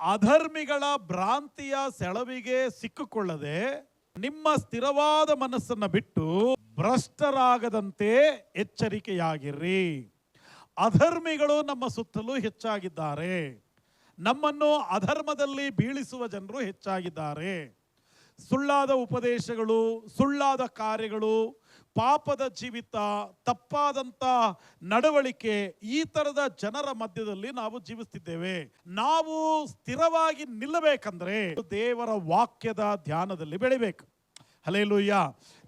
ಅಧರ್ಮಿಗಳ ಭ್ರಾಂತಿಯ ಸೆಳವಿಗೆ ಸಿಕ್ಕಿಕೊಳ್ಳದೆ ನಿಮ್ಮ ಸ್ಥಿರವಾದ ಮನಸ್ಸನ್ನು ಬಿಟ್ಟು ಭ್ರಷ್ಟರಾಗದಂತೆ ಎಚ್ಚರಿಕೆಯಾಗಿರ್ರಿ. ಅಧರ್ಮಿಗಳು ನಮ್ಮ ಸುತ್ತಲೂ ಹೆಚ್ಚಾಗಿದ್ದಾರೆ. ನಮ್ಮನ್ನು ಅಧರ್ಮದಲ್ಲಿ ಬೀಳಿಸುವ ಜನರು ಹೆಚ್ಚಾಗಿದ್ದಾರೆ. ಸುಳ್ಳಾದ ಉಪದೇಶಗಳು, ಸುಳ್ಳಾದ ಕಾರ್ಯಗಳು, ಪಾಪದ ಜೀವಿತ, ತಪ್ಪಾದಂಥ ನಡವಳಿಕೆ, ಈ ಥರದ ಜನರ ಮಧ್ಯದಲ್ಲಿ ನಾವು ಜೀವಿಸ್ತಿದ್ದೇವೆ. ನಾವು ಸ್ಥಿರವಾಗಿ ನಿಲ್ಲಬೇಕಂದ್ರೆ ದೇವರ ವಾಕ್ಯದ ಧ್ಯಾನದಲ್ಲಿ ಬೆಳಿಬೇಕು. ಹಲ್ಲೆಲೂಯಾ.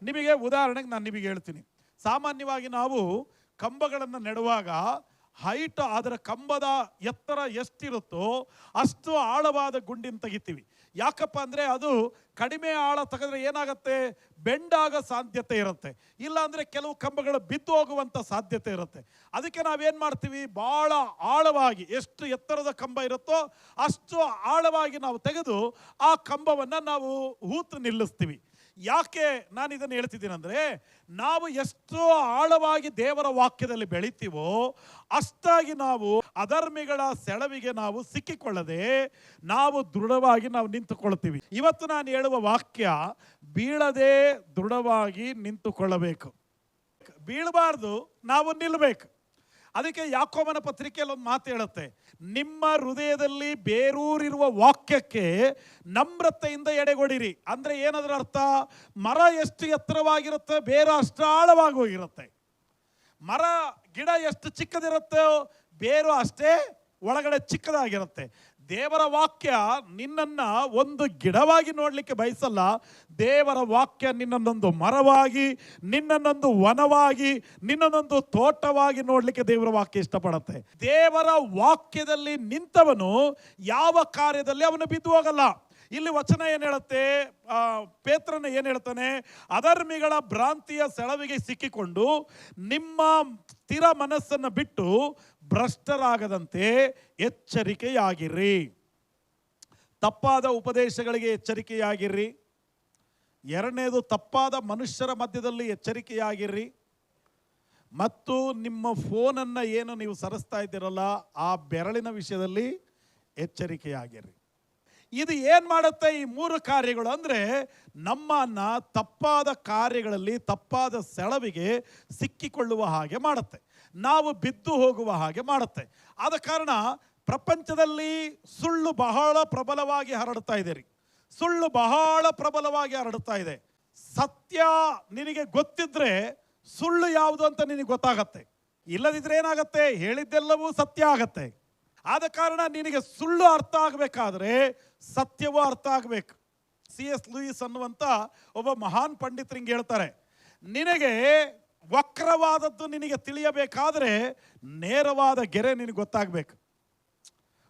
ನಿಮಗೆ ಉದಾಹರಣೆಗೆ ನಾನು ನಿಮಗೆ ಹೇಳ್ತೀನಿ. ಸಾಮಾನ್ಯವಾಗಿ ನಾವು ಕಂಬಗಳನ್ನು ನೆಡುವಾಗ ಹೈಟ್, ಅದರ ಕಂಬದ ಎತ್ತರ ಎಷ್ಟಿರುತ್ತೋ ಅಷ್ಟು ಆಳವಾದ ಗುಂಡಿನ ತೆಗಿತೀವಿ. ಯಾಕಪ್ಪ ಅಂದರೆ ಅದು ಕಡಿಮೆ ಆಳ ತೆಗೆದ್ರೆ ಏನಾಗುತ್ತೆ, ಬೆಂಡಾಗೋ ಸಾಧ್ಯತೆ ಇರುತ್ತೆ. ಇಲ್ಲಾಂದರೆ ಕೆಲವು ಕಂಬಗಳು ಬಿದ್ದು ಹೋಗುವಂಥ ಸಾಧ್ಯತೆ ಇರುತ್ತೆ. ಅದಕ್ಕೆ ನಾವೇನು ಮಾಡ್ತೀವಿ, ಭಾಳ ಆಳವಾಗಿ, ಎಷ್ಟು ಎತ್ತರದ ಕಂಬ ಇರುತ್ತೋ ಅಷ್ಟು ಆಳವಾಗಿ ನಾವು ತೆಗೆದು ಆ ಕಂಬವನ್ನು ನಾವು ಹೂತು ನಿಲ್ಲಿಸ್ತೀವಿ. ಯಾಕೆ ನಾನು ಇದನ್ನು ಹೇಳ್ತಿದ್ದೀನಿ ಅಂದರೆ, ನಾವು ಎಷ್ಟು ಆಳವಾಗಿ ದೇವರ ವಾಕ್ಯದಲ್ಲಿ ಬೆಳಿತೀವೋ ಅಷ್ಟಾಗಿ ನಾವು ಅಧರ್ಮಿಗಳ ಸೆಳವಿಗೆ ನಾವು ಸಿಕ್ಕಿಕೊಳ್ಳದೆ ನಾವು ದೃಢವಾಗಿ ನಾವು ನಿಂತುಕೊಳ್ತೀವಿ. ಇವತ್ತು ನಾನು ಹೇಳುವ ವಾಕ್ಯ, ಬೀಳದೆ ದೃಢವಾಗಿ ನಿಂತುಕೊಳ್ಳಬೇಕು. ಬೀಳಬಾರ್ದು, ನಾವು ನಿಲ್ಲಬೇಕು. ಅದಕ್ಕೆ ಯಾಕೋಬನ ಪತ್ರಿಕೆಯಲ್ಲಿ ಒಂದು ಮಾತು ಹೇಳುತ್ತೆ, ನಿಮ್ಮ ಹೃದಯದಲ್ಲಿ ಬೇರೂರಿರುವ ವಾಕ್ಯಕ್ಕೆ ನಮ್ರತೆಯಿಂದ ಎಡೆಗೊಡಿರಿ. ಅಂದರೆ ಏನದರ ಅರ್ಥ, ಮರ ಎಷ್ಟು ಎತ್ತರವಾಗಿರುತ್ತೆ ಬೇರು ಅಷ್ಟು ಆಳವಾಗಿ ಹೋಗಿರುತ್ತೆ. ಮರ ಗಿಡ ಎಷ್ಟು ಚಿಕ್ಕದಿರುತ್ತೋ ಬೇರು ಅಷ್ಟೇ ಒಳಗಡೆ ಚಿಕ್ಕದಾಗಿರುತ್ತೆ. ದೇವರ ವಾಕ್ಯ ನಿನ್ನನ್ನು ಒಂದು ಗಿಡವಾಗಿ ನೋಡಲಿಕ್ಕೆ ಬಯಸಲ್ಲ. ದೇವರ ವಾಕ್ಯ ನಿನ್ನನ್ನೊಂದು ಮರವಾಗಿ, ನಿನ್ನನ್ನೊಂದು ವನವಾಗಿ, ನಿನ್ನನ್ನೊಂದು ತೋಟವಾಗಿ ನೋಡಲಿಕ್ಕೆ ದೇವರ ವಾಕ್ಯ ಇಷ್ಟಪಡುತ್ತೆ. ದೇವರ ವಾಕ್ಯದಲ್ಲಿ ನಿಂತವನು ಯಾವ ಕಾರ್ಯದಲ್ಲಿ ಅವನು ಬಿದ್ದು ಹೋಗಲ್ಲ. ಇಲ್ಲಿ ವಚನ ಏನು ಹೇಳುತ್ತೆ, ಪೇತ್ರನ ಏನು ಹೇಳ್ತಾನೆ, ಅಧರ್ಮಿಗಳ ಭ್ರಾಂತಿಯ ಸೆಳವಿಗೆ ಸಿಕ್ಕಿಕೊಂಡು ನಿಮ್ಮ ಸ್ಥಿರ ಮನಸ್ಸನ್ನು ಬಿಟ್ಟು ಭ್ರಷ್ಟರಾಗದಂತೆ ಎಚ್ಚರಿಕೆಯಾಗಿರ್ರಿ. ತಪ್ಪಾದ ಉಪದೇಶಗಳಿಗೆ ಎಚ್ಚರಿಕೆಯಾಗಿರ್ರಿ. ಎರಡನೇದು, ತಪ್ಪಾದ ಮನುಷ್ಯರ ಮಧ್ಯದಲ್ಲಿ ಎಚ್ಚರಿಕೆಯಾಗಿರ್ರಿ. ಮತ್ತು ನಿಮ್ಮ ಫೋನನ್ನು ಏನು ನೀವು ಸರಿಸ್ತಾ ಇದ್ದೀರಲ್ಲ ಆ ಬೆರಳಿನ ವಿಷಯದಲ್ಲಿ ಎಚ್ಚರಿಕೆಯಾಗಿರ್ರಿ. ಇದು ಏನು ಮಾಡುತ್ತೆ, ಈ ಮೂರು ಕಾರ್ಯಗಳು ಅಂದರೆ ನಮ್ಮನ್ನು ತಪ್ಪಾದ ಕಾರ್ಯಗಳಲ್ಲಿ, ತಪ್ಪಾದ ಸೆಳವಿಗೆ ಸಿಕ್ಕಿಕೊಳ್ಳುವ ಹಾಗೆ ಮಾಡುತ್ತೆ, ನಾವು ಬಿದ್ದು ಹೋಗುವ ಹಾಗೆ ಮಾಡುತ್ತೆ. ಆದ ಕಾರಣ ಪ್ರಪಂಚದಲ್ಲಿ ಸುಳ್ಳು ಬಹಳ ಪ್ರಬಲವಾಗಿ ಹರಡ್ತಾ ಇದೆ ರೀ. ಸುಳ್ಳು ಬಹಳ ಪ್ರಬಲವಾಗಿ ಹರಡ್ತಾ ಇದೆ. ಸತ್ಯ ನಿನಗೆ ಗೊತ್ತಿದ್ರೆ ಸುಳ್ಳು ಯಾವುದು ಅಂತ ನಿನಗೆ ಗೊತ್ತಾಗತ್ತೆ. ಇಲ್ಲದಿದ್ರೆ ಏನಾಗತ್ತೆ, ಹೇಳಿದ್ದೆಲ್ಲವೂ ಸತ್ಯ ಆಗತ್ತೆ. ಆದ ಕಾರಣ ನಿನಗೆ ಸುಳ್ಳು ಅರ್ಥ ಆಗಬೇಕಾದ್ರೆ ಸತ್ಯವೂ ಅರ್ಥ ಆಗಬೇಕು. C.S. ಲೂಯಿಸ್ ಅನ್ನುವಂಥ ಒಬ್ಬ ಮಹಾನ್ ಪಂಡಿತರಿಂಗ್ ಹೇಳ್ತಾರೆ, ನಿನಗೆ ವಕ್ರವಾದದ್ದು ನಿನಗೆ ತಿಳಿಯಬೇಕಾದ್ರೆ ನೇರವಾದ ಗೆರೆ ನಿನಗೆ ಗೊತ್ತಾಗಬೇಕು.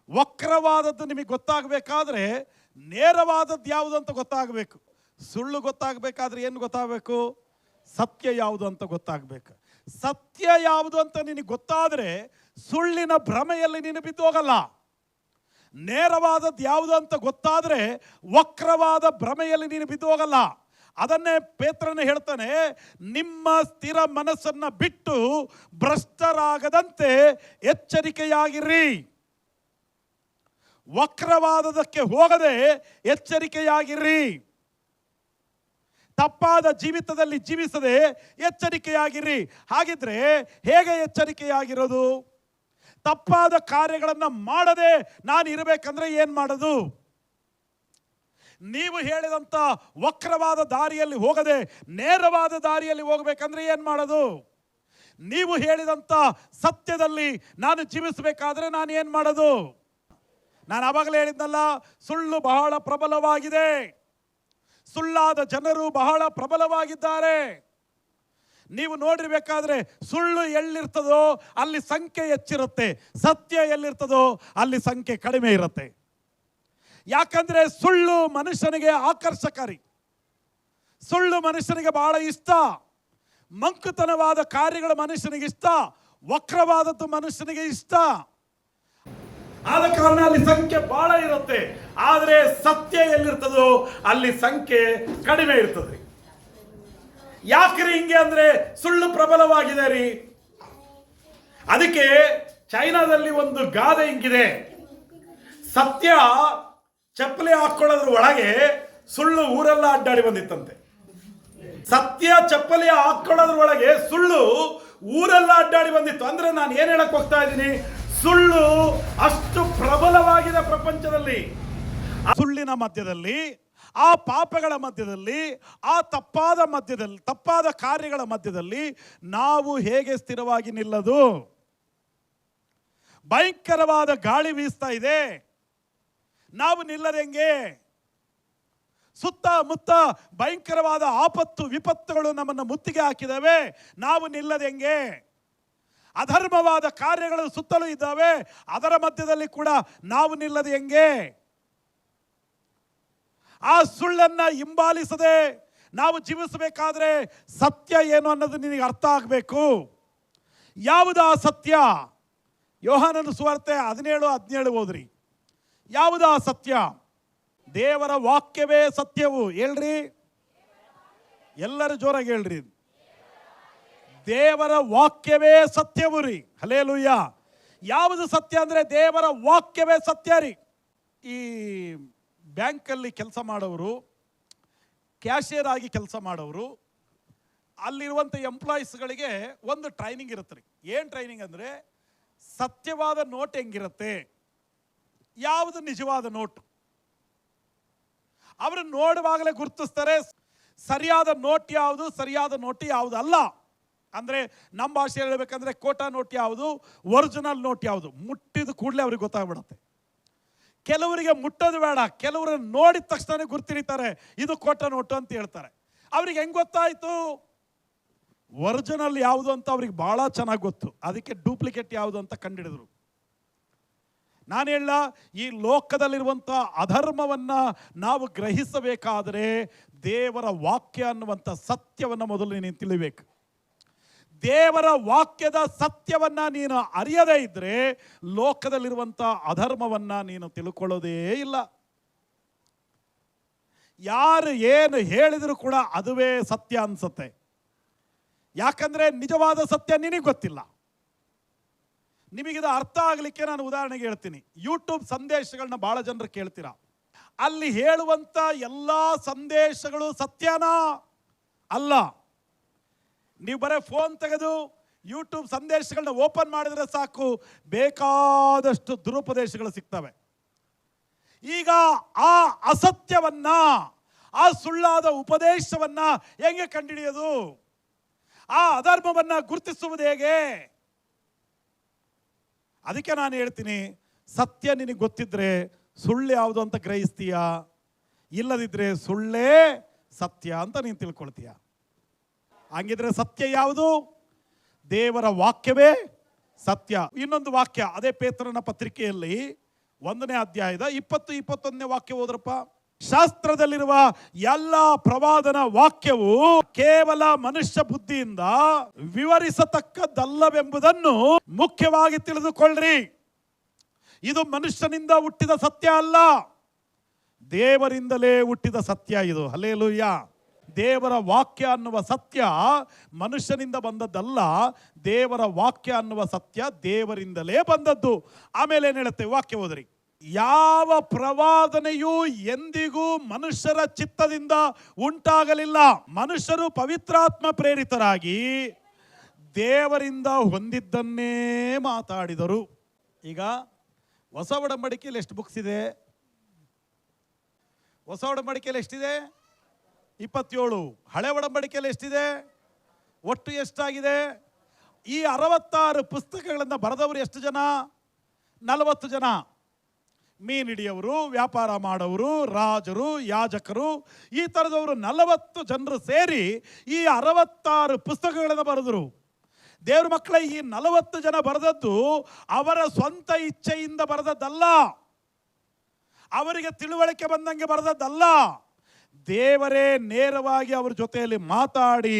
ವಕ್ರವಾದದ್ದು ನಿಮಗೆ ಗೊತ್ತಾಗಬೇಕಾದ್ರೆ ನೇರವಾದದ್ದು ಯಾವುದು ಅಂತ ಗೊತ್ತಾಗಬೇಕು. ಸುಳ್ಳು ಗೊತ್ತಾಗಬೇಕಾದ್ರೆ ಏನು ಗೊತ್ತಾಗಬೇಕು, ಸತ್ಯ ಯಾವುದು ಅಂತ ಗೊತ್ತಾಗಬೇಕು. ಸತ್ಯ ಯಾವುದು ಅಂತ ನಿನಗೆ ಗೊತ್ತಾದರೆ ಸುಳ್ಳಿನ ಭ್ರಮೆಯಲ್ಲಿ ನೀನು ಬಿದ್ದು ಹೋಗಲ್ಲ. ನೇರವಾದದ್ದು ಯಾವುದು ಅಂತ ಗೊತ್ತಾದರೆ ವಕ್ರವಾದ ಭ್ರಮೆಯಲ್ಲಿ ನೀನು ಬಿದ್ದು ಹೋಗಲ್ಲ. ಅದನ್ನೇ ಪೇತ್ರನ ಹೇಳ್ತಾನೆ, ನಿಮ್ಮ ಸ್ಥಿರ ಮನಸ್ಸನ್ನು ಬಿಟ್ಟು ಭ್ರಷ್ಟರಾಗದಂತೆ ಎಚ್ಚರಿಕೆಯಾಗಿರ್ರಿ. ವಕ್ರವಾದದಕ್ಕೆ ಹೋಗದೆ ಎಚ್ಚರಿಕೆಯಾಗಿರ್ರಿ. ತಪ್ಪಾದ ಜೀವಿತದಲ್ಲಿ ಜೀವಿಸದೆ ಎಚ್ಚರಿಕೆಯಾಗಿರ್ರಿ. ಹಾಗಿದ್ರೆ ಹೇಗೆ ಎಚ್ಚರಿಕೆಯಾಗಿರೋದು? ತಪ್ಪಾದ ಕಾರ್ಯಗಳನ್ನು ಮಾಡದೆ ನಾನು ಇರಬೇಕಂದ್ರೆ ಏನು ಮಾಡೋದು? ನೀವು ಹೇಳಿದಂಥ ವಕ್ರವಾದ ದಾರಿಯಲ್ಲಿ ಹೋಗದೆ ನೇರವಾದ ದಾರಿಯಲ್ಲಿ ಹೋಗಬೇಕಂದ್ರೆ ಏನು ಮಾಡೋದು? ನೀವು ಹೇಳಿದಂಥ ಸತ್ಯದಲ್ಲಿ ನಾನು ಜೀವಿಸಬೇಕಾದ್ರೆ ನಾನು ಏನು ಮಾಡೋದು? ನಾನು ಆವಾಗಲೇ ಹೇಳಿದ್ನಲ್ಲ, ಸುಳ್ಳು ಬಹಳ ಪ್ರಬಲವಾಗಿದೆ. ಸುಳ್ಳಾದ ಜನರು ಬಹಳ ಪ್ರಬಲವಾಗಿದ್ದಾರೆ. ನೀವು ನೋಡಿರ್ಬೇಕಾದ್ರೆ ಸುಳ್ಳು ಎಲ್ಲಿರ್ತದೋ ಅಲ್ಲಿ ಸಂಖ್ಯೆ ಹೆಚ್ಚಿರುತ್ತೆ, ಸತ್ಯ ಎಲ್ಲಿರ್ತದೋ ಅಲ್ಲಿ ಸಂಖ್ಯೆ ಕಡಿಮೆ ಇರುತ್ತೆ. ಯಾಕಂದ್ರೆ ಸುಳ್ಳು ಮನುಷ್ಯನಿಗೆ ಆಕರ್ಷಕಾರಿ. ಸುಳ್ಳು ಮನುಷ್ಯನಿಗೆ ಬಹಳ ಇಷ್ಟ. ಮಂಕುತನವಾದ ಕಾರ್ಯಗಳು ಮನುಷ್ಯನಿಗೆ ಇಷ್ಟ, ವಕ್ರವಾದದ್ದು ಮನುಷ್ಯನಿಗೆ ಇಷ್ಟ. ಆದ ಕಾರಣ ಅಲ್ಲಿ ಸಂಖ್ಯೆ ಬಹಳ ಇರುತ್ತೆ. ಆದರೆ ಸತ್ಯ ಎಲ್ಲಿರ್ತದೋ ಅಲ್ಲಿ ಸಂಖ್ಯೆ ಕಡಿಮೆ ಇರ್ತದೆ. ಯಾಕ್ರಿ ಹಿಂಗೆ ಅಂದ್ರೆ ಸುಳ್ಳು ಪ್ರಬಲವಾಗಿದೆ ರೀ. ಅದಕ್ಕೆ ಚೈನಾದಲ್ಲಿ ಒಂದು ಗಾದೆ ಹಿಂಗಿದೆ, ಸತ್ಯ ಚಪ್ಪಲಿ ಹಾಕೊಳ್ಳೋದ್ರ ಒಳಗೆ ಸುಳ್ಳು ಊರೆಲ್ಲ ಅಡ್ಡಾಡಿ ಬಂದಿತ್ತಂತೆ. ಸತ್ಯ ಚಪ್ಪಲಿ ಹಾಕೊಳ್ಳೋದ್ರ ಒಳಗೆ ಸುಳ್ಳು ಊರೆಲ್ಲ ಅಡ್ಡಾಡಿ ಬಂದಿತ್ತು. ಅಂದ್ರೆ ನಾನು ಏನ್ ಹೇಳಕ್ ಹೋಗ್ತಾ ಇದ್ದೀನಿ, ಸುಳ್ಳು ಅಷ್ಟು ಪ್ರಬಲವಾಗಿದೆ ಪ್ರಪಂಚದಲ್ಲಿ. ಸುಳ್ಳಿನ ಮಧ್ಯದಲ್ಲಿ, ಆ ಪಾಪಗಳ ಮಧ್ಯದಲ್ಲಿ, ಆ ತಪ್ಪಾದ ಕಾರ್ಯಗಳ ಮಧ್ಯದಲ್ಲಿ ನಾವು ಹೇಗೆ ಸ್ಥಿರವಾಗಿ ನಿಲ್ಲದು? ಭಯಂಕರವಾದ ಗಾಳಿ ಬೀಸ್ತಾ ಇದೆ, ನಾವು ನಿಲ್ಲದೆಂಗೆ? ಸುತ್ತಮುತ್ತ ಭಯಂಕರವಾದ ಆಪತ್ತು ವಿಪತ್ತುಗಳು ನಮ್ಮನ್ನು ಮುತ್ತಿಗೆ ಹಾಕಿದವೆ, ನಾವು ನಿಲ್ಲದೆಂಗೆ? ಅಧರ್ಮವಾದ ಕಾರ್ಯಗಳು ಸುತ್ತಲೂ ಇದ್ದಾವೆ, ಅದರ ಮಧ್ಯದಲ್ಲಿ ಕೂಡ ನಾವು ನಿಲ್ಲದೆ ಹೆಂಗೆ? ಆ ಸುಳ್ಳನ್ನ ಹಿಂಬಾಲಿಸದೆ ನಾವು ಜೀವಿಸಬೇಕಾದ್ರೆ ಸತ್ಯ ಏನು ಅನ್ನೋದು ನಿನಗೆ ಅರ್ಥ ಆಗಬೇಕು. ಯಾವುದು ಆ ಸತ್ಯ? ಯೋಹಾನನ ಸುವಾರ್ತೆ 17:17 ಓದ್ರಿ. ಯಾವುದು ಆ ಸತ್ಯ? ದೇವರ ವಾಕ್ಯವೇ ಸತ್ಯವು. ಹೇಳ್ರಿ, ಎಲ್ಲರೂ ಜೋರಾಗಿ ಹೇಳ್ರಿ. ದೇವರ ವಾಕ್ಯವೇ ಸತ್ಯವು ರೀ. ಹಲ್ಲೆಲೂಯ. ಯಾವುದು ಸತ್ಯ ಅಂದ್ರೆ ದೇವರ ವಾಕ್ಯವೇ ಸತ್ಯ ರೀ. ಈ ಬ್ಯಾಂಕಲ್ಲಿ ಕೆಲಸ ಮಾಡೋರು, ಕ್ಯಾಶಿಯರ್ ಆಗಿ ಕೆಲಸ ಮಾಡೋರು, ಅಲ್ಲಿರುವಂಥ ಎಂಪ್ಲಾಯೀಸ್ಗಳಿಗೆ ಒಂದು ಟ್ರೈನಿಂಗ್ ಇರುತ್ತೆ ರೀ. ಏನು ಟ್ರೈನಿಂಗ್ ಅಂದರೆ, ಸತ್ಯವಾದ ನೋಟ್ ಹೆಂಗಿರುತ್ತೆ, ಯಾವುದು ನಿಜವಾದ ನೋಟು, ಅವರು ನೋಡುವಾಗಲೇ ಗುರುತಿಸ್ತಾರೆ ಸರಿಯಾದ ನೋಟ್ ಯಾವುದು, ಸರಿಯಾದ ನೋಟ್ ಯಾವುದು ಅಲ್ಲ. ಅಂದರೆ ನಮ್ಮ ಭಾಷೆ ಹೇಳಬೇಕಂದ್ರೆ ಕೋಟಾ ನೋಟ್ ಯಾವುದು, ಒರಿಜಿನಲ್ ನೋಟ್ ಯಾವುದು, ಮುಟ್ಟಿದ ಕೂಡಲೇ ಅವ್ರಿಗೆ ಗೊತ್ತಾಗ್ಬಿಡುತ್ತೆ. ಕೆಲವರಿಗೆ ಮುಟ್ಟೋದು ಬೇಡ, ಕೆಲವರು ನೋಡಿದ ತಕ್ಷಣ ಗುರ್ತಿರಿತಾರೆ ಇದು ಕೋಟಾ ನೋಟು ಅಂತ ಹೇಳ್ತಾರೆ. ಅವ್ರಿಗೆ ಹೆಂಗೆ ಗೊತ್ತಾಯಿತು? ಒರಿಜಿನಲ್ ಯಾವುದು ಅಂತ ಅವ್ರಿಗೆ ಭಾಳ ಚೆನ್ನಾಗಿ ಗೊತ್ತು, ಅದಕ್ಕೆ ಡೂಪ್ಲಿಕೇಟ್ ಯಾವುದು ಅಂತ ಕಂಡುಹಿಡಿದ್ರು. ನಾನು ಹೇಳ, ಈ ಲೋಕದಲ್ಲಿರುವಂಥ ಅಧರ್ಮವನ್ನು ನಾವು ಗ್ರಹಿಸಬೇಕಾದರೆ ದೇವರ ವಾಕ್ಯ ಅನ್ನುವಂಥ ಸತ್ಯವನ್ನು ಮೊದಲು ನೀನು ತಿಳಿಬೇಕು. ದೇವರ ವಾಕ್ಯದ ಸತ್ಯವನ್ನ ನೀನು ಅರಿಯದೇ ಇದ್ರೆ ಲೋಕದಲ್ಲಿರುವಂಥ ಅಧರ್ಮವನ್ನ ನೀನು ತಿಳ್ಕೊಳ್ಳೋದೇ ಇಲ್ಲ. ಯಾರು ಏನು ಹೇಳಿದ್ರು ಕೂಡ ಅದುವೇ ಸತ್ಯ ಅನ್ಸುತ್ತೆ. ಯಾಕಂದ್ರೆ ನಿಜವಾದ ಸತ್ಯ ನಿನಗೆ ಗೊತ್ತಿಲ್ಲ. ನಿಮಗಿದು ಅರ್ಥ ಆಗಲಿಕ್ಕೆ ನಾನು ಉದಾಹರಣೆಗೆ ಹೇಳ್ತೀನಿ. ಯೂಟ್ಯೂಬ್ ಸಂದೇಶಗಳನ್ನ ಬಹಳ ಜನರು ಕೇಳ್ತೀರಾ. ಅಲ್ಲಿ ಹೇಳುವಂಥ ಎಲ್ಲ ಸಂದೇಶಗಳು ಸತ್ಯನಾ? ಅಲ್ಲ. ನೀವು ಬರೀ ಫೋನ್ ತೆಗೆದು ಯೂಟ್ಯೂಬ್ ಸಂದೇಶಗಳನ್ನ ಓಪನ್ ಮಾಡಿದ್ರೆ ಸಾಕು, ಬೇಕಾದಷ್ಟು ದುರುಪದೇಶಗಳು ಸಿಗ್ತವೆ. ಈಗ ಆ ಅಸತ್ಯವನ್ನ, ಆ ಸುಳ್ಳಾದ ಉಪದೇಶವನ್ನ ಹೆಂಗೆ ಕಂಡುಹಿಡಿಯೋದು? ಆ ಅಧರ್ಮವನ್ನ ಗುರುತಿಸುವುದು ಹೇಗೆ? ಅದಕ್ಕೆ ನಾನು ಹೇಳ್ತೀನಿ, ಸತ್ಯ ನಿನಗೆ ಗೊತ್ತಿದ್ರೆ ಸುಳ್ಳು ಯಾವುದು ಅಂತ ಗ್ರಹಿಸ್ತೀಯ, ಇಲ್ಲದಿದ್ರೆ ಸುಳ್ಳೇ ಸತ್ಯ ಅಂತ ನೀನು ತಿಳ್ಕೊಳ್ತೀಯ. ಹಂಗಿದ್ರೆ ಸತ್ಯ ಯಾವುದು? ದೇವರ ವಾಕ್ಯವೇ ಸತ್ಯ. ಇನ್ನೊಂದು ವಾಕ್ಯ ಅದೇ ಪೇತ್ರನ ಪತ್ರಿಕೆಯಲ್ಲಿ 1ನೇ ಅಧ್ಯಾಯದ 20-21ನೇ ವಾಕ್ಯ ಓದ್ರಪ್ಪ. ಶಾಸ್ತ್ರದಲ್ಲಿರುವ ಎಲ್ಲ ಪ್ರವಾದನ ವಾಕ್ಯವು ಕೇವಲ ಮನುಷ್ಯ ಬುದ್ಧಿಯಿಂದ ವಿವರಿಸತಕ್ಕದ್ದಲ್ಲವೆಂಬುದನ್ನು ಮುಖ್ಯವಾಗಿ ತಿಳಿದುಕೊಳ್ಳ್ರಿ. ಇದು ಮನುಷ್ಯನಿಂದ ಹುಟ್ಟಿದ ಸತ್ಯ ಅಲ್ಲ, ದೇವರಿಂದಲೇ ಹುಟ್ಟಿದ ಸತ್ಯ ಇದು. ಹಲ್ಲೆಲೂಯಾ. ದೇವರ ವಾಕ್ಯ ಅನ್ನುವ ಸತ್ಯ ಮನುಷ್ಯನಿಂದ ಬಂದದ್ದಲ್ಲ, ದೇವರ ವಾಕ್ಯ ಅನ್ನುವ ಸತ್ಯ ದೇವರಿಂದಲೇ ಬಂದದ್ದು. ಆಮೇಲೆ ಏನು ಹೇಳುತ್ತೆ ವಾಕ್ಯ ಓದ್ರಿ. ಯಾವ ಪ್ರವಾದನೆಯೂ ಎಂದಿಗೂ ಮನುಷ್ಯರ ಚಿತ್ತದಿಂದ ಉಂಟಾಗಲಿಲ್ಲ. ಮನುಷ್ಯರು ಪವಿತ್ರಾತ್ಮ ಪ್ರೇರಿತರಾಗಿ ದೇವರಿಂದ ಹೊಂದಿದ್ದನ್ನೇ ಮಾತಾಡಿದರು. ಈಗ ಹೊಸ ಒಡಂಬಡಿಕೆಯಲ್ಲಿ ಎಷ್ಟು ಬುಕ್ಸ್ ಇದೆ? ಹೊಸ ಒಡಂಬಡಿಕೆಯಲ್ಲಿ ಎಷ್ಟಿದೆ? 27. ಹಳೆ ಒಡಂಬಡಿಕೆಯಲ್ಲಿ ಎಷ್ಟಿದೆ? ಒಟ್ಟು ಎಷ್ಟಾಗಿದೆ? ಈ 66 ಪುಸ್ತಕಗಳನ್ನು ಬರೆದವರು ಎಷ್ಟು ಜನ? 40 ಜನ. ಮೀನು ಹಿಡಿಯವರು, ವ್ಯಾಪಾರ ಮಾಡೋರು, ರಾಜರು, ಯಾಜಕರು, ಈ ಥರದವರು 40 ಜನರು ಸೇರಿ ಈ 66 ಪುಸ್ತಕಗಳನ್ನು ಬರೆದರು. ದೇವ್ರ ಮಕ್ಕಳ, ಈ 40 ಜನ ಬರೆದದ್ದು ಅವರ ಸ್ವಂತ ಇಚ್ಛೆಯಿಂದ ಬರೆದದ್ದಲ್ಲ, ಅವರಿಗೆ ತಿಳುವಳಿಕೆ ಬಂದಂಗೆ ಬರೆದದ್ದಲ್ಲ. ದೇವರೇ ನೇರವಾಗಿ ಅವರ ಜೊತೆಯಲ್ಲಿ ಮಾತಾಡಿ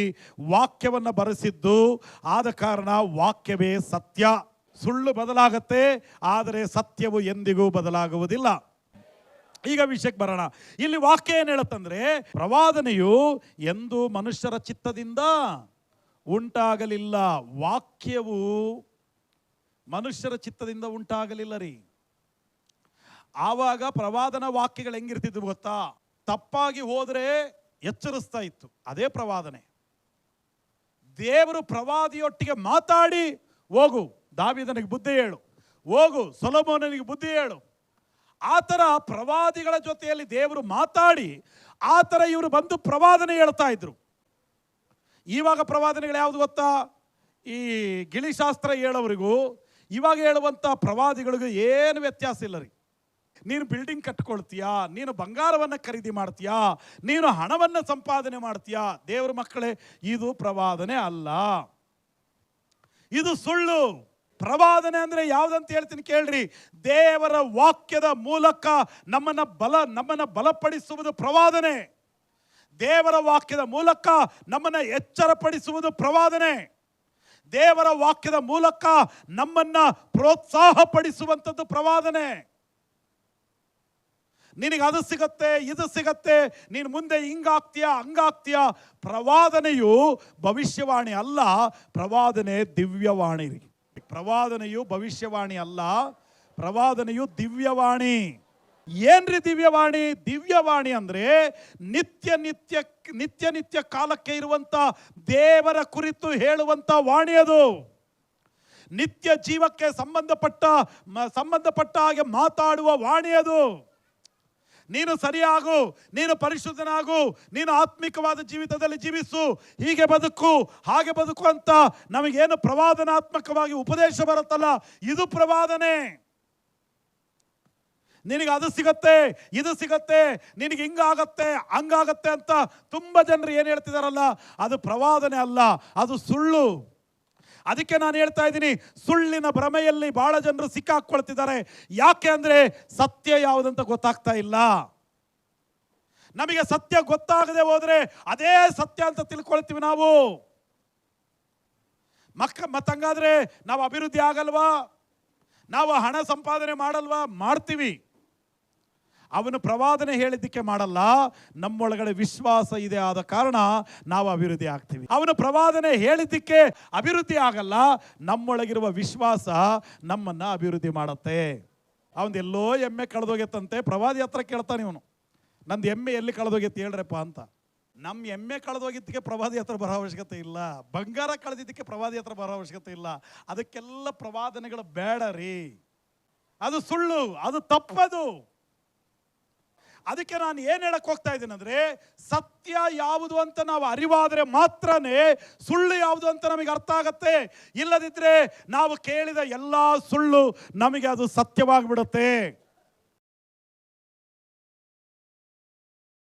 ವಾಕ್ಯವನ್ನು ಬರೆಸಿದ್ದು. ಆದ ಕಾರಣ ವಾಕ್ಯವೇ ಸತ್ಯ. ಸುಳ್ಳು ಬದಲಾಗತ್ತೆ, ಆದರೆ ಸತ್ಯವು ಎಂದಿಗೂ ಬದಲಾಗುವುದಿಲ್ಲ. ಈಗ ವಿಷಯಕ್ಕೆ ಬರೋಣ. ಇಲ್ಲಿ ವಾಕ್ಯ ಏನು ಹೇಳುತ್ತಂದ್ರೆ, ಪ್ರವಾದನೆಯು ಎಂದೂ ಮನುಷ್ಯರ ಚಿತ್ತದಿಂದ ಉಂಟಾಗಲಿಲ್ಲ. ವಾಕ್ಯವು ಮನುಷ್ಯರ ಚಿತ್ತದಿಂದ ಉಂಟಾಗಲಿಲ್ಲ ರೀ. ಆವಾಗ ಪ್ರವಾದನ ವಾಕ್ಯಗಳು ಹೆಂಗಿರ್ತಿದ್ವು ಗೊತ್ತಾ? ತಪ್ಪಾಗಿ ಹೋದರೆ ಎಚ್ಚರಿಸ್ತಾ ಇತ್ತು. ಅದೇ ಪ್ರವಾದನೆ. ದೇವರು ಪ್ರವಾದಿಯೊಟ್ಟಿಗೆ ಮಾತಾಡಿ, ಹೋಗು ದಾವೀದನಿಗೆ ಬುದ್ಧಿ ಹೇಳು, ಹೋಗು ಸೊಲೊಮೋನನಿಗೆ ಬುದ್ಧಿ ಹೇಳು. ಆ ಥರ ಪ್ರವಾದಿಗಳ ಜೊತೆಯಲ್ಲಿ ದೇವರು ಮಾತಾಡಿ ಆ ಥರ ಇವರು ಬಂದು ಪ್ರವಾದನೆ ಹೇಳ್ತಾ ಇದ್ರು. ಇವಾಗ ಪ್ರವಾದನೆಗಳು ಯಾವುದು ಗೊತ್ತಾ? ಈ ಗಿಳಿಶಾಸ್ತ್ರ ಹೇಳೋರಿಗೂ ಇವಾಗ ಹೇಳುವಂಥ ಪ್ರವಾದಿಗಳಿಗೂ ಏನು ವ್ಯತ್ಯಾಸ ಇಲ್ಲ ರೀ. ನೀನು ಬಿಲ್ಡಿಂಗ್ ಕಟ್ಕೊಳ್ತೀಯಾ, ನೀನು ಬಂಗಾರವನ್ನು ಖರೀದಿ ಮಾಡ್ತೀಯಾ, ನೀನು ಹಣವನ್ನು ಸಂಪಾದನೆ ಮಾಡ್ತೀಯಾ? ದೇವರ ಮಕ್ಕಳೇ, ಇದು ಪ್ರವಾದನೆ ಅಲ್ಲ, ಇದು ಸುಳ್ಳು. ಪ್ರವಾದನೆ ಅಂದರೆ ಯಾವುದಂತ ಹೇಳ್ತೀನಿ ಕೇಳ್ರಿ. ದೇವರ ವಾಕ್ಯದ ಮೂಲಕ ನಮ್ಮನ್ನು ಬಲಪಡಿಸುವುದು ಪ್ರವಾದನೆ. ದೇವರ ವಾಕ್ಯದ ಮೂಲಕ ನಮ್ಮನ್ನು ಎಚ್ಚರಪಡಿಸುವುದು ಪ್ರವಾದನೆ. ದೇವರ ವಾಕ್ಯದ ಮೂಲಕ ನಮ್ಮನ್ನ ಪ್ರೋತ್ಸಾಹ ಪಡಿಸುವಂಥದ್ದು ಪ್ರವಾದನೆ. ನಿನಗೆ ಅದು ಸಿಗತ್ತೆ, ಇದು ಸಿಗತ್ತೆ, ನೀನು ಮುಂದೆ ಹಿಂಗಾಗ್ತೀಯಾ ಹಂಗಾಗ್ತೀಯಾ. ಪ್ರವಾದನೆಯು ಭವಿಷ್ಯವಾಣಿ ಅಲ್ಲ, ಪ್ರವಾದನೆ ದಿವ್ಯವಾಣಿ. ಪ್ರವಾದನೆಯು ಭವಿಷ್ಯವಾಣಿ ಅಲ್ಲ, ಪ್ರವಾದನೆಯು ದಿವ್ಯವಾಣಿ. ಏನ್ರಿ ದಿವ್ಯವಾಣಿ? ದಿವ್ಯವಾಣಿ ಅಂದ್ರೆ ನಿತ್ಯ ಕಾಲಕ್ಕೆ ಇರುವಂತ ದೇವರ ಕುರಿತು ಹೇಳುವಂತ ವಾಣಿ. ಅದು ನಿತ್ಯ ಜೀವಕ್ಕೆ ಸಂಬಂಧಪಟ್ಟ ಹಾಗೆ ಮಾತಾಡುವ ವಾಣಿ. ಅದು ನೀನು ಸರಿಯಾಗು, ನೀನು ಪರಿಶುದ್ಧನಾಗು, ನೀನು ಆತ್ಮಿಕವಾದ ಜೀವಿತದಲ್ಲಿ ಜೀವಿಸು, ಹೀಗೆ ಬದುಕು ಹಾಗೆ ಬದುಕು ಅಂತ ನಮಗೇನು ಪ್ರವಾದನಾತ್ಮಕವಾಗಿ ಉಪದೇಶ ಬರುತ್ತಲ್ಲ, ಇದು ಪ್ರವಾದನೆ. ನಿನಗೆ ಅದು ಸಿಗತ್ತೆ, ಇದು ಸಿಗತ್ತೆ, ನಿನಗೆ ಹಿಂಗಾಗತ್ತೆ ಹಂಗಾಗತ್ತೆ ಅಂತ ತುಂಬ ಜನರು ಏನು ಹೇಳ್ತಿದಾರಲ್ಲ, ಅದು ಪ್ರವಾದನೆ ಅಲ್ಲ, ಅದು ಸುಳ್ಳು. ಅದಕ್ಕೆ ನಾನು ಹೇಳ್ತಾ ಇದ್ದೀನಿ, ಸುಳ್ಳಿನ ಭ್ರಮೆಯಲ್ಲಿ ಬಹಳ ಜನರು ಸಿಕ್ಕಾಕೊಳ್ತಿದ್ದಾರೆ. ಯಾಕೆ ಅಂದರೆ ಸತ್ಯ ಯಾವುದಂತ ಗೊತ್ತಾಗ್ತಾ ಇಲ್ಲ. ನಮಗೆ ಸತ್ಯ ಗೊತ್ತಾಗದೆ ಹೋದ್ರೆ ಅದೇ ಸತ್ಯ ಅಂತ ತಿಳ್ಕೊಳ್ತೀವಿ ನಾವು. ಮತ್ತಂಗಾದ್ರೆ ನಾವು ಅಭಿವೃದ್ಧಿ ಆಗಲ್ವಾ? ನಾವು ಹಣ ಸಂಪಾದನೆ ಮಾಡಲ್ವಾ? ಮಾಡ್ತೀವಿ. ಅವನು ಪ್ರವಾದನೆ ಹೇಳಿದ್ದಕ್ಕೆ ಮಾಡಲ್ಲ, ನಮ್ಮೊಳಗಡೆ ವಿಶ್ವಾಸ ಇದೆ ಆದ ಕಾರಣ ನಾವು ಅಭಿವೃದ್ಧಿ ಆಗ್ತೀವಿ. ಅವನು ಪ್ರವಾದನೆ ಹೇಳಿದ್ದಕ್ಕೆ ಅಭಿವೃದ್ಧಿ ಆಗಲ್ಲ, ನಮ್ಮೊಳಗಿರುವ ವಿಶ್ವಾಸ ನಮ್ಮನ್ನ ಅಭಿವೃದ್ಧಿ ಮಾಡುತ್ತೆ. ಅವನದೆಲ್ಲೋ ಎಮ್ಮೆ ಕಳೆದೋಗ್ಯತ್ತಂತೆ, ಪ್ರವಾದಿ ಹತ್ರ ಕೇಳ್ತಾನೆ ಇವನು, ನಂದು ಎಮ್ಮೆ ಎಲ್ಲಿ ಕಳೆದೋಗ್ಯತ್ತೆ ಹೇಳ್ರಪ್ಪ ಅಂತ. ನಮ್ಮ ಎಮ್ಮೆ ಕಳೆದೋಗಿದ್ದಕ್ಕೆ ಪ್ರವಾದಿ ಹತ್ರ ಬರೋ ಅವಶ್ಯಕತೆ ಇಲ್ಲ, ಬಂಗಾರ ಕಳೆದಿದ್ದಕ್ಕೆ ಪ್ರವಾದಿ ಹತ್ರ ಬರೋ ಅವಶ್ಯಕತೆ ಇಲ್ಲ. ಅದಕ್ಕೆಲ್ಲ ಪ್ರವಾದನೆಗಳು ಬೇಡ ರೀ, ಅದು ಸುಳ್ಳು, ಅದು ತಪ್ಪದು. ಅದಕ್ಕೆ ನಾನು ಏನು ಹೇಳಕ್ ಹೋಗ್ತಾ ಇದ್ದೀನಿ ಅಂದ್ರೆ, ಸತ್ಯ ಯಾವುದು ಅಂತ ನಾವು ಅರಿವಾದರೆ ಮಾತ್ರನೇ ಸುಳ್ಳು ಯಾವುದು ಅಂತ ನಮಗೆ ಅರ್ಥ ಆಗತ್ತೆ. ಇಲ್ಲದಿದ್ರೆ ನಾವು ಕೇಳಿದ ಎಲ್ಲ ಸುಳ್ಳು ನಮಗೆ ಅದು ಸತ್ಯವಾಗಿಬಿಡುತ್ತೆ.